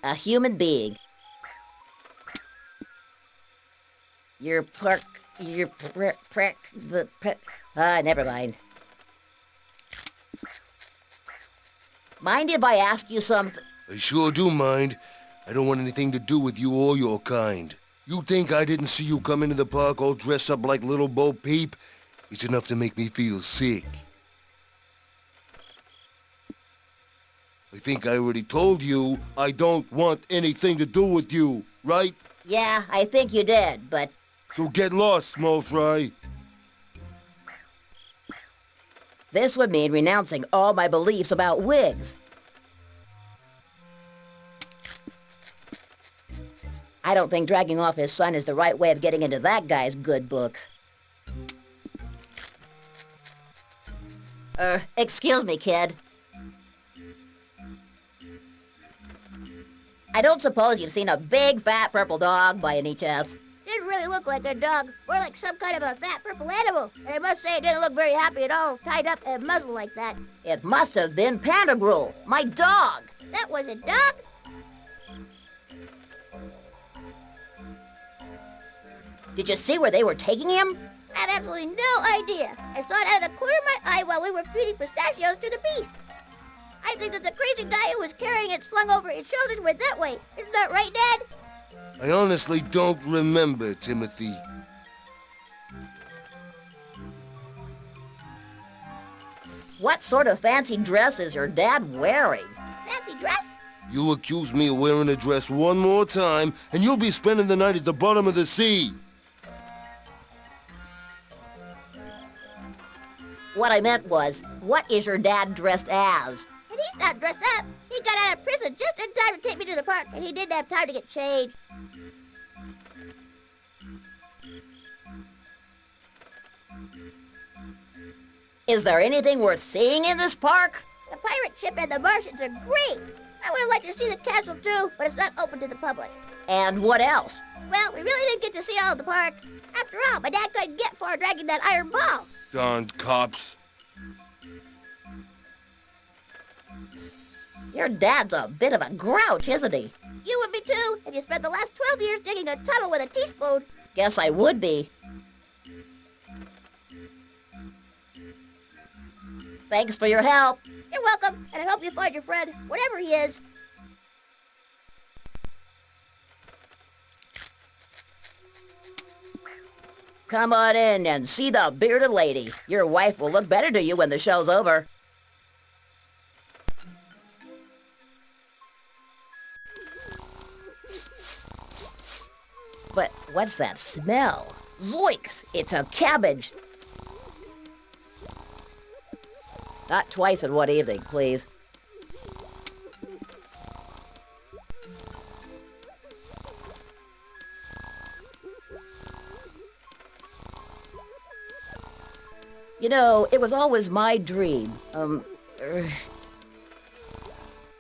A human being. Your prick, never mind. Mind if I ask you something? I sure do mind. I don't want anything to do with you or your kind. You think I didn't see you come into the park all dressed up like little Bo Peep? It's enough to make me feel sick. I think I already told you I don't want anything to do with you, right? Yeah, I think you did, but... So get lost, small fry. This would mean renouncing all my beliefs about wigs. I don't think dragging off his son is the right way of getting into that guy's good books. Excuse me, kid. I don't suppose you've seen a big, fat, purple dog by any chance? Didn't really look like a dog, more like some kind of a fat purple animal. And I must say it didn't look very happy at all, tied up and muzzled like that. It must have been Pantagruel, my dog. That was a dog? Did you see where they were taking him? I have absolutely no idea. I saw it out of the corner of my eye while we were feeding pistachios to the beast. I think that the crazy guy who was carrying it slung over his shoulders went that way. Isn't that right, Dad? I honestly don't remember, Timothy. What sort of fancy dress is your dad wearing? Fancy dress? You accuse me of wearing a dress one more time, and you'll be spending the night at the bottom of the sea. What I meant was, what is your dad dressed as? And he's not dressed up. He got out of prison just in time to take me to the park, and he didn't have time to get changed. Is there anything worth seeing in this park? The pirate ship and the Martians are great. I would have liked to see the castle too, but it's not open to the public. And what else? Well, we really didn't get to see all of the park. After all, my dad couldn't get far dragging that iron ball. Darned cops. Your dad's a bit of a grouch, isn't he? You would be too, if you spent the last 12 years digging a tunnel with a teaspoon. Guess I would be. Thanks for your help. You're welcome, and I hope you find your friend, whatever he is. Come on in and see the bearded lady. Your wife will look better to you when the show's over. But what's that smell? Zoinks! It's a cabbage! Not twice in one evening, please. You know, it was always my dream.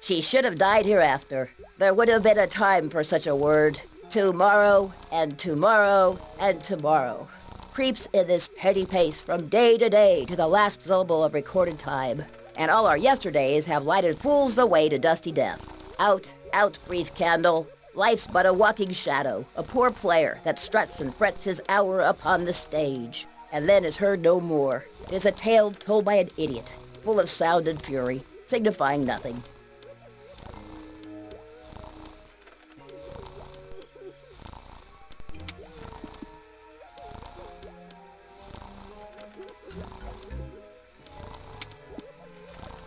She should have died hereafter. There would have been a time for such a word. Tomorrow, and tomorrow, and tomorrow. Creeps in this petty pace from day to day to the last syllable of recorded time. And all our yesterdays have lighted fools the way to dusty death. Out, out, brief candle. Life's but a walking shadow, a poor player that struts and frets his hour upon the stage, and then is heard no more. It is a tale told by an idiot, full of sound and fury, signifying nothing.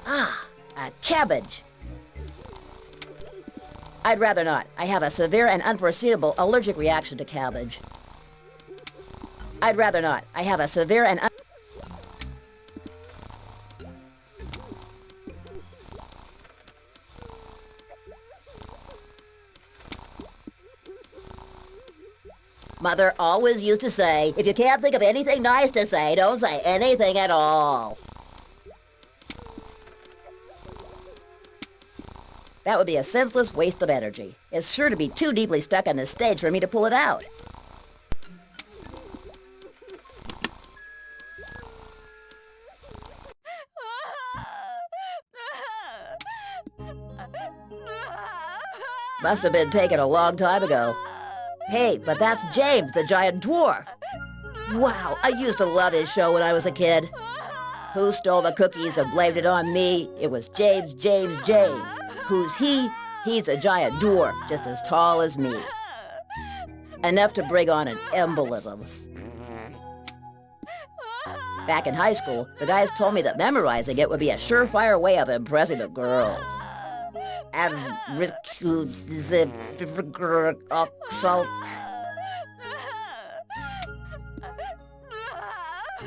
Ah, a cabbage. I'd rather not. I have a severe and unforeseeable allergic reaction to cabbage. I'd rather not. I have a severe and Mother always used to say, if you can't think of anything nice to say, don't say anything at all. That would be a senseless waste of energy. It's sure to be too deeply stuck on this stage for me to pull it out. Must have been taken a long time ago. Hey, but that's James, the giant dwarf. Wow, I used to love his show when I was a kid. Who stole the cookies and blamed it on me? It was James. Who's he? He's a giant dwarf, just as tall as me. Enough to bring on an embolism. Back in high school, the guys told me that memorizing it would be a surefire way of impressing the girls.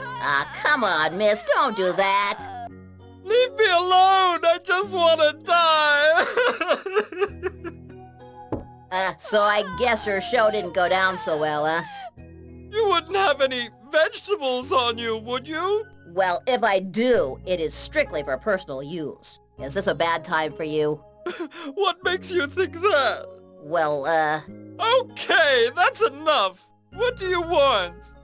Ah, come on, miss, don't do that. Leave me alone! I just want to die! So I guess your show didn't go down so well, huh? You wouldn't have any vegetables on you, would you? Well, if I do, it is strictly for personal use. Is this a bad time for you? What makes you think that? Well, Okay, that's enough. What do you want?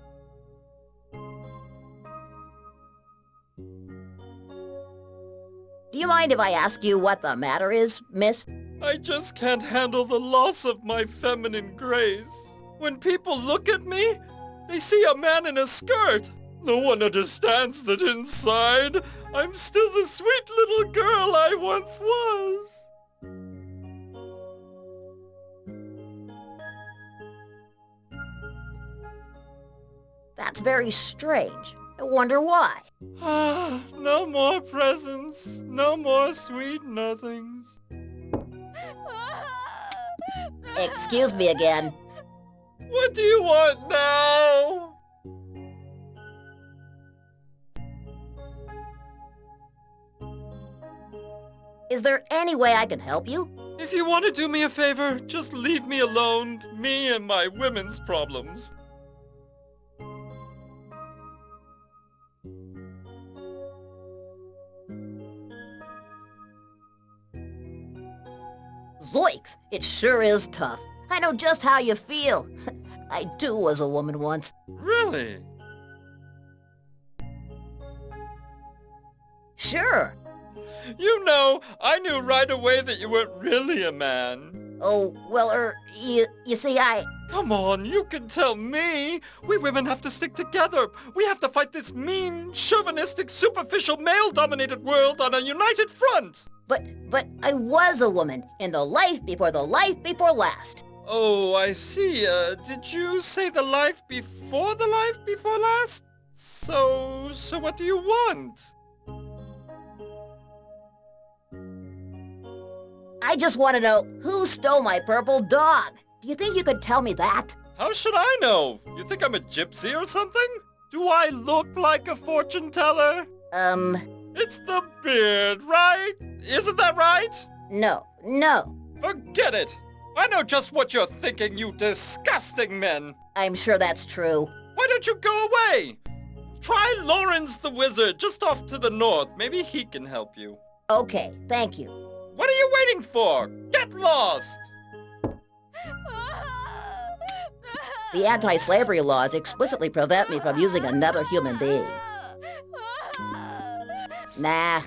Do you mind if I ask you what the matter is, miss? I just can't handle the loss of my feminine grace. When people look at me, they see a man in a skirt. No one understands that inside, I'm still the sweet little girl I once was. That's very strange. I wonder why. No more presents, no more sweet nothings. Excuse me again. What do you want now? Is there any way I can help you? If you want to do me a favor, just leave me alone, me and my women's problems. Zoinks! It sure is tough. I know just how you feel. I too was a woman once. Really? Sure. You know, I knew right away that you weren't really a man. Oh, well, you see, Come on, you can tell me. We women have to stick together. We have to fight this mean, chauvinistic, superficial, male-dominated world on a united front. But I was a woman in the life before last. Oh, I see. Did you say the life before last? So what do you want? I just want to know who stole my purple dog. Do you think you could tell me that? How should I know? You think I'm a gypsy or something? Do I look like a fortune teller? It's the beard, right? Isn't that right? No. Forget it! I know just what you're thinking, you disgusting men! I'm sure that's true. Why don't you go away? Try Lawrence the Wizard, just off to the north. Maybe he can help you. Okay, thank you. What are you waiting for? Get lost! The anti-slavery laws explicitly prevent me from using another human being. Nah.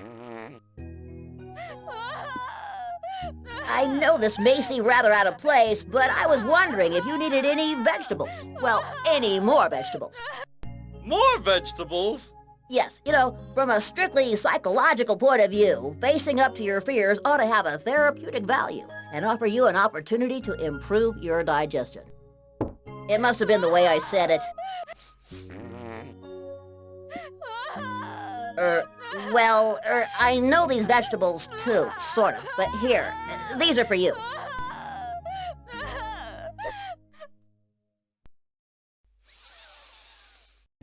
I know this may seem rather out of place, but I was wondering if you needed any vegetables. Well, any more vegetables. More vegetables? Yes, you know, from a strictly psychological point of view, facing up to your fears ought to have a therapeutic value and offer you an opportunity to improve your digestion. It must have been the way I said it. I know these vegetables too, sort of, but here, these are for you.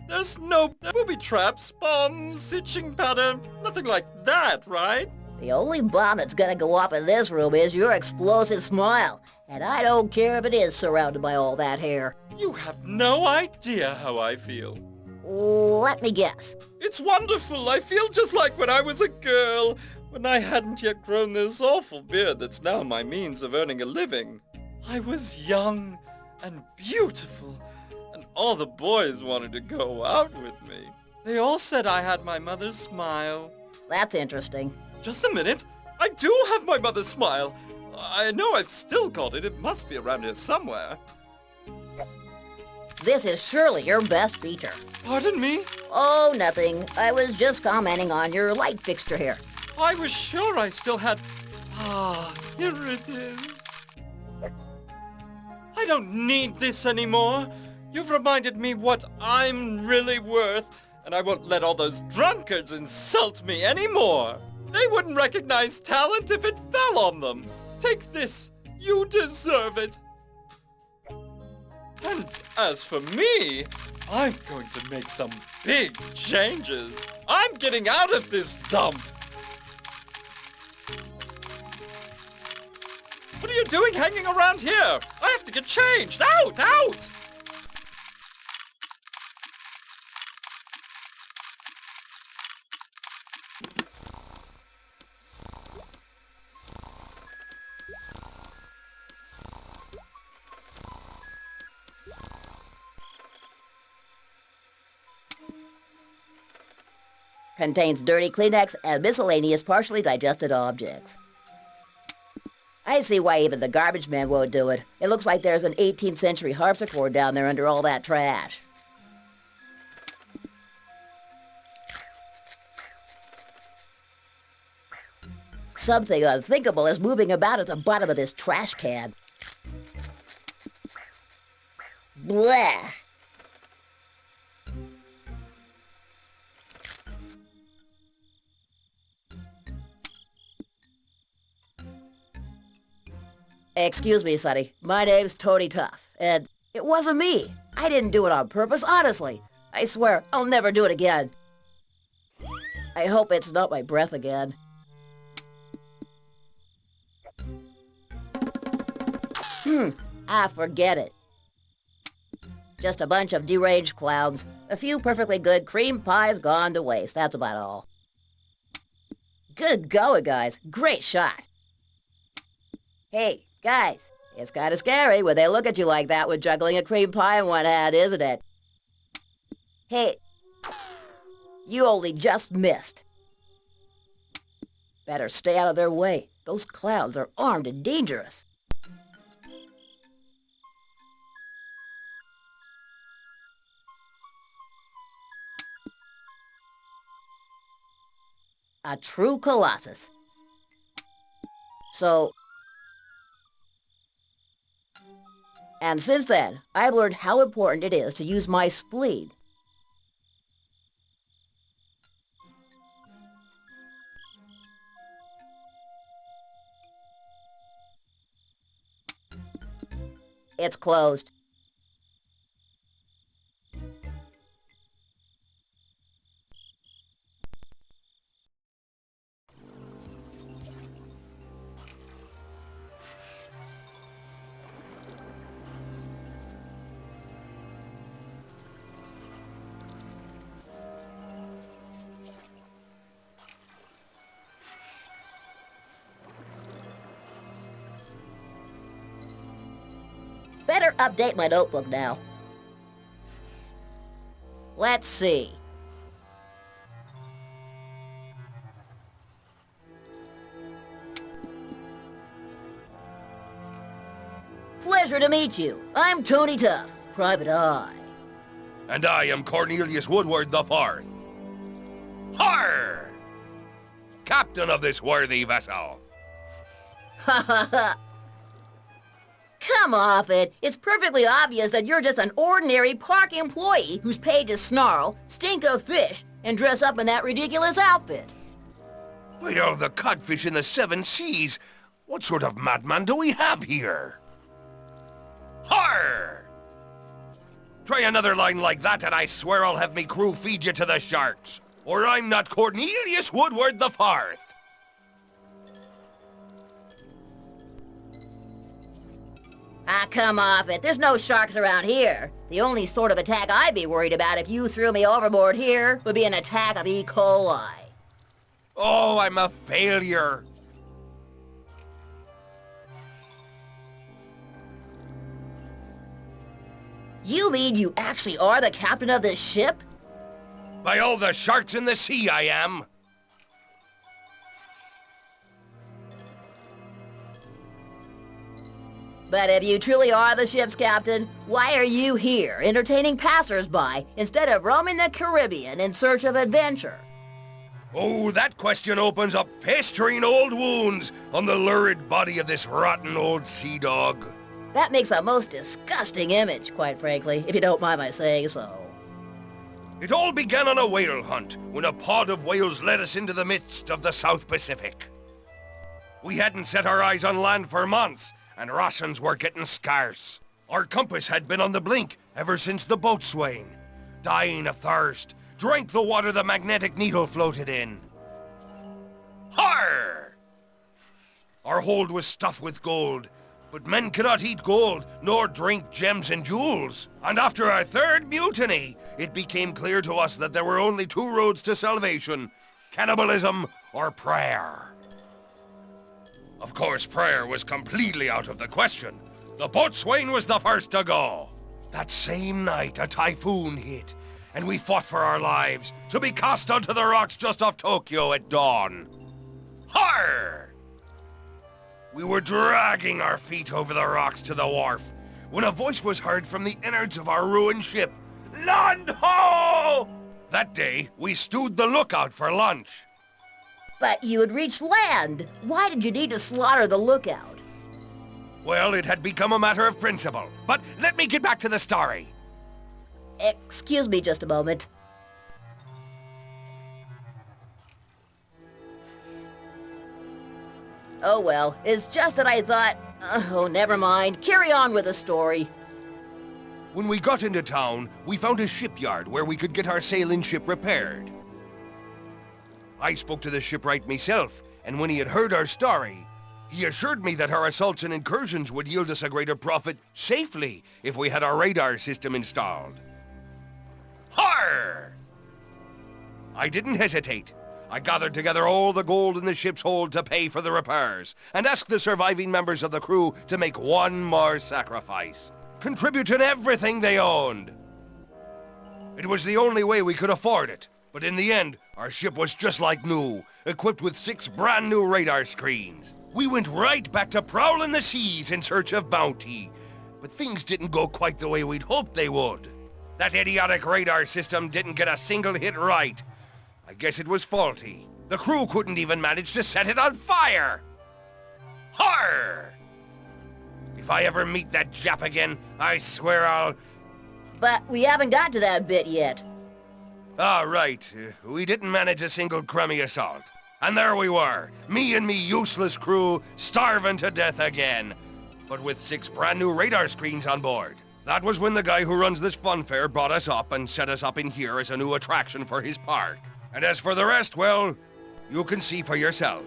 There will be traps, bombs, itching powder, nothing like that, right? The only bomb that's gonna go off in this room is your explosive smile, and I don't care if it is surrounded by all that hair. You have no idea how I feel. Let me guess. It's wonderful. I feel just like when I was a girl, when I hadn't yet grown this awful beard that's now my means of earning a living. I was young and beautiful, and all the boys wanted to go out with me. They all said I had my mother's smile. That's interesting. Just a minute. I do have my mother's smile. I know I've still got it. It must be around here somewhere. This is surely your best feature. Pardon me? Oh, nothing. I was just commenting on your light fixture here. I was sure I still had... Ah, here it is. I don't need this anymore. You've reminded me what I'm really worth, and I won't let all those drunkards insult me anymore. They wouldn't recognize talent if it fell on them. Take this. You deserve it. And as for me, I'm going to make some big changes. I'm getting out of this dump. What are you doing hanging around here? I have to get changed. Out! Out! Contains dirty Kleenex and miscellaneous partially digested objects. I see why even the garbage man won't do it. It looks like there's an 18th century harpsichord down there under all that trash. Something unthinkable is moving about at the bottom of this trash can. Blah! Excuse me, Sonny. My name's Tony Tough, and it wasn't me. I didn't do it on purpose, honestly. I swear, I'll never do it again. I hope it's not my breath again. Forget it. Just a bunch of deranged clowns. A few perfectly good cream pies gone to waste. That's about all. Good going, guys. Great shot. Hey, guys, it's kind of scary when they look at you like that with juggling a cream pie in one hand, isn't it? Hey, you only just missed. Better stay out of their way. Those clowns are armed and dangerous. A true colossus. And since then, I've learned how important it is to use my spleen. It's closed. Better update my notebook now. Let's see. Pleasure to meet you. I'm Tony Tough, Private Eye. And I am Cornelius Woodward the Fourth. Har! Captain of this worthy vessel. Ha ha ha! Come off it. It's perfectly obvious that you're just an ordinary park employee who's paid to snarl, stink of fish, and dress up in that ridiculous outfit. We are the codfish in the seven seas. What sort of madman do we have here? Har! Try another line like that and I swear I'll have me crew feed you to the sharks. Or I'm not Cornelius Woodward the Fourth. Ah, come off it. There's no sharks around here. The only sort of attack I'd be worried about if you threw me overboard here would be an attack of E. coli. Oh, I'm a failure. You mean you actually are the captain of this ship? By all the sharks in the sea, I am. But if you truly are the ship's captain, why are you here entertaining passers-by instead of roaming the Caribbean in search of adventure? Oh, that question opens up festering old wounds on the lurid body of this rotten old sea dog. That makes a most disgusting image, quite frankly, if you don't mind my saying so. It all began on a whale hunt when a pod of whales led us into the midst of the South Pacific. We hadn't set our eyes on land for months, and rations were getting scarce. Our compass had been on the blink ever since the boatswain, dying of thirst, drank the water the magnetic needle floated in. Har! Our hold was stuffed with gold, but men cannot eat gold nor drink gems and jewels. And after our third mutiny, it became clear to us that there were only two roads to salvation: cannibalism or prayer. Of course, prayer was completely out of the question. The boatswain was the first to go. That same night, a typhoon hit, and we fought for our lives to be cast onto the rocks just off Tokyo at dawn. Har! We were dragging our feet over the rocks to the wharf when a voice was heard from the innards of our ruined ship. Land ho! That day, we stewed the lookout for lunch. But you had reached land. Why did you need to slaughter the lookout? Well, it had become a matter of principle. But let me get back to the story. Excuse me just a moment. Oh well, it's just that I thought, oh never mind, carry on with the story. When we got into town, we found a shipyard where we could get our sailing ship repaired. I spoke to the shipwright myself, and when he had heard our story, he assured me that our assaults and incursions would yield us a greater profit safely if we had our radar system installed. Har! I didn't hesitate. I gathered together all the gold in the ship's hold to pay for the repairs, and asked the surviving members of the crew to make one more sacrifice, contributing everything they owned. It was the only way we could afford it, but in the end, our ship was just like new, equipped with 6 brand new radar screens. We went right back to prowling the seas in search of bounty, but things didn't go quite the way we'd hoped they would. That idiotic radar system didn't get a single hit right. I guess it was faulty. The crew couldn't even manage to set it on fire! Har! If I ever meet that Jap again, I swear I'll... But we haven't got to that bit yet. Ah, right. We didn't manage a single crummy assault. And there we were, me and me useless crew, starving to death again. But with 6 brand new radar screens on board. That was when the guy who runs this fun fair brought us up and set us up in here as a new attraction for his park. And as for the rest, well, you can see for yourself.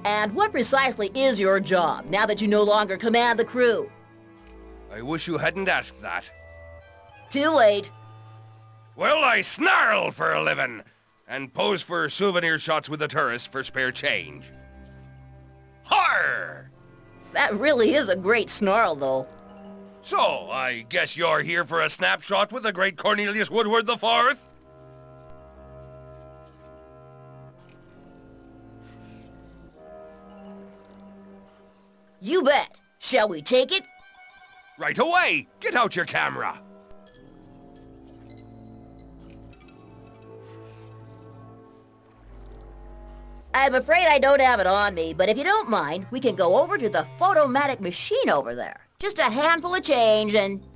And what precisely is your job, now that you no longer command the crew? I wish you hadn't asked that. Too late. Well, I snarl for a living, and pose for souvenir shots with the tourists for spare change. Har! That really is a great snarl, though. So, I guess you're here for a snapshot with the great Cornelius Woodward IV? You bet. Shall we take it? Right away! Get out your camera! I'm afraid I don't have it on me, but if you don't mind, we can go over to the photomatic machine over there. Just a handful of change and...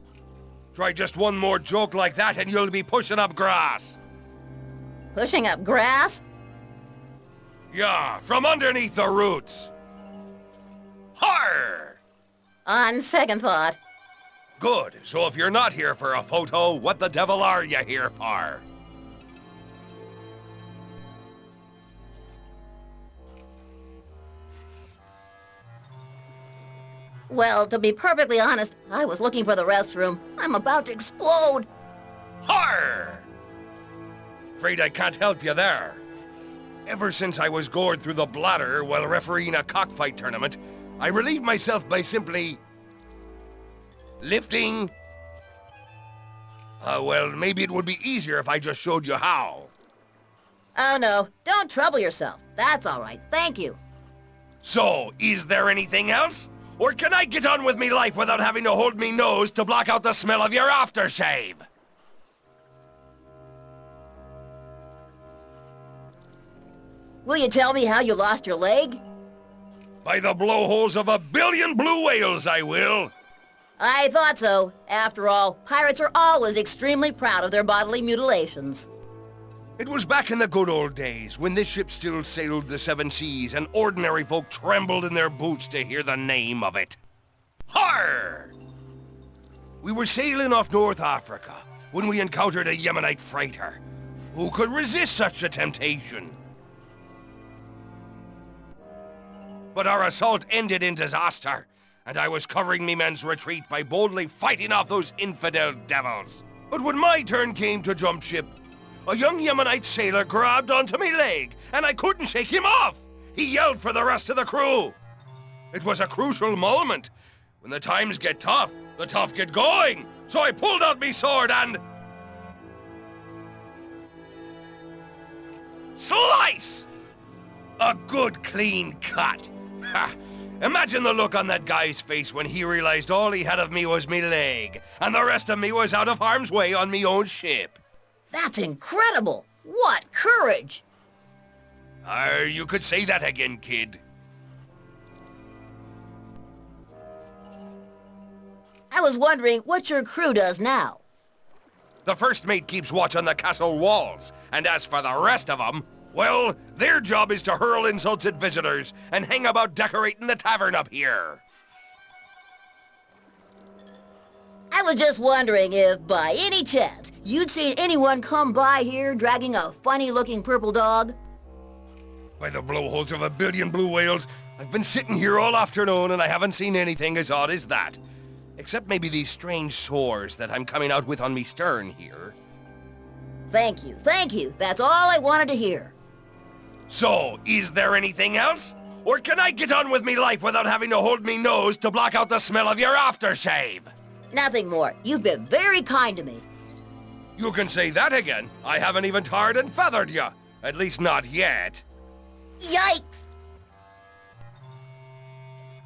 Try just one more joke like that and you'll be pushing up grass. Pushing up grass? Yeah, from underneath the roots. Har! On second thought. Good. So if you're not here for a photo, what the devil are you here for? Well, to be perfectly honest, I was looking for the restroom. I'm about to explode. Har! Afraid I can't help you there. Ever since I was gored through the bladder while refereeing a cockfight tournament, I relieved myself by simply... lifting. Well, maybe it would be easier if I just showed you how. Oh, no. Don't trouble yourself. That's all right. Thank you. So, is there anything else? Or can I get on with me life without having to hold me nose to block out the smell of your aftershave? Will you tell me how you lost your leg? By the blowholes of 1 billion blue whales, I will. I thought so. After all, pirates are always extremely proud of their bodily mutilations. It was back in the good old days, when this ship still sailed the seven seas, and ordinary folk trembled in their boots to hear the name of it. Har! We were sailing off North Africa, when we encountered a Yemenite freighter. Who could resist such a temptation? But our assault ended in disaster, and I was covering me men's retreat by boldly fighting off those infidel devils. But when my turn came to jump ship, a young Yemenite sailor grabbed onto my leg, and I couldn't shake him off. He yelled for the rest of the crew. It was a crucial moment. When the times get tough, the tough get going. So I pulled out me sword and... slice! A good clean cut. Ha! Imagine the look on that guy's face when he realized all he had of me was me leg, and the rest of me was out of harm's way on me own ship. That's incredible! What courage! You could say that again, kid. I was wondering what your crew does now. The first mate keeps watch on the castle walls, and as for the rest of them, well, their job is to hurl insults at visitors and hang about decorating the tavern up here. I was just wondering if, by any chance, you'd seen anyone come by here dragging a funny-looking purple dog? By the blowholes of 1 billion blue whales, I've been sitting here all afternoon and I haven't seen anything as odd as that. Except maybe these strange sores that I'm coming out with on me stern here. Thank you, thank you. That's all I wanted to hear. So, is there anything else? Or can I get on with me life without having to hold me nose to block out the smell of your aftershave? Nothing more. You've been very kind to me. You can say that again. I haven't even tarred and feathered you. At least not yet. Yikes!